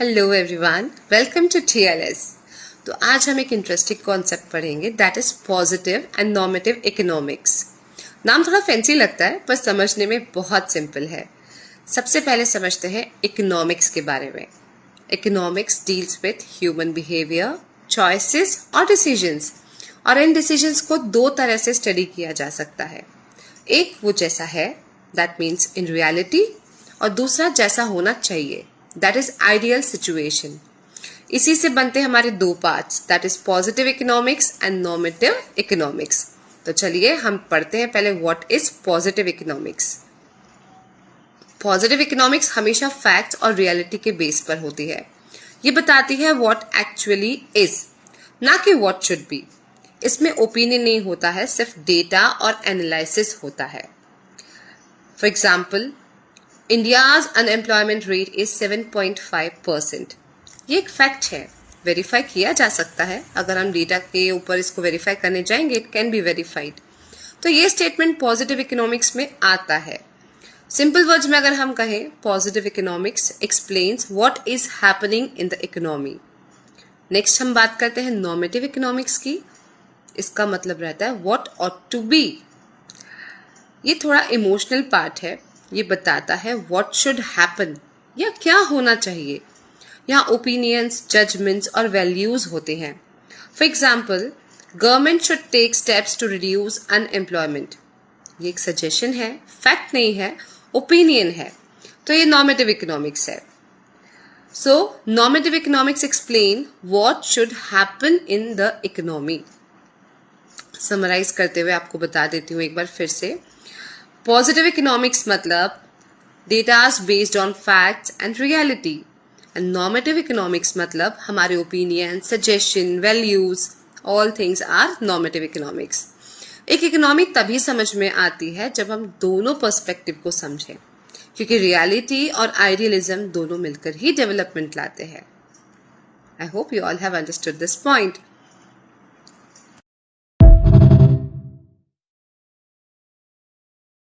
Hello everyone, welcome to TLS। तो आज हम एक इंटरेस्टिंग कॉन्सेप्ट पढ़ेंगे that is positive and normative economics. नाम थोड़ा फैंसी लगता है पर समझने में बहुत सिंपल है। सबसे पहले समझते हैं इकोनॉमिक्स के बारे में। Economics deals with human behaviour, choices और डिसीजंस, और इन डिसीजंस को दो तरह से स्टडी किया जा सकता है। एक वो जैसा है दैट मीन्स इन रियलिटी, और दूसरा जैसा होना चाहिए दैट इज आइडियल सिचुएशन। इसी से बनते हैं हमारे दो parts that is positive economics and normative economics. तो चलिए हम पढ़ते हैं पहले what is positive economics. Positive economics हमेशा फैक्ट्स और रियलिटी के बेस पर होती है। ये बताती है व्हाट एक्चुअली इज, ना कि व्हाट शुड बी। इसमें ओपिनियन नहीं होता है, सिर्फ डेटा और एनालिसिस होता है। For example, India's unemployment rate is 7.5%। ये एक फैक्ट है, वेरीफाई किया जा सकता है। अगर हम डेटा के ऊपर इसको वेरीफाई करने जाएंगे इट कैन बी वेरीफाइड। तो ये स्टेटमेंट पॉजिटिव इकोनॉमिक्स में आता है। सिंपल वर्ड्स में अगर हम कहें, positive economics explains what is happening in the economy. Next हम बात करते हैं नॉर्मेटिव इकोनॉमिक्स की। इसका मतलब रहता है व्हाट ऑट टू बी। ये थोड़ा इमोशनल पार्ट है। ये बताता है व्हाट शुड हैपन, या क्या होना चाहिए। यहाँ ओपिनियंस, जजमेंट्स और वैल्यूज होते हैं। For example, government should take steps to reduce unemployment. ये एक सजेशन है, फैक्ट नहीं है, ओपिनियन है। तो ये नॉर्मेटिव इकोनॉमिक्स है। So normative economics explain what should happen in the economy. Summarise करते हुए आपको बता देती हूँ एक बार फिर से। पॉजिटिव इकोनॉमिक्स मतलब datas based on facts and reality, and normative economics मतलब हमारे opinion, suggestion, values, all things are normative economics. एक इकोनॉमी तभी समझ में आती है जब हम दोनों पर्सपेक्टिव को समझें, क्योंकि रियलिटी और आइडियलिज्म दोनों मिलकर ही डेवलपमेंट लाते हैं। I hope you all have understood this point.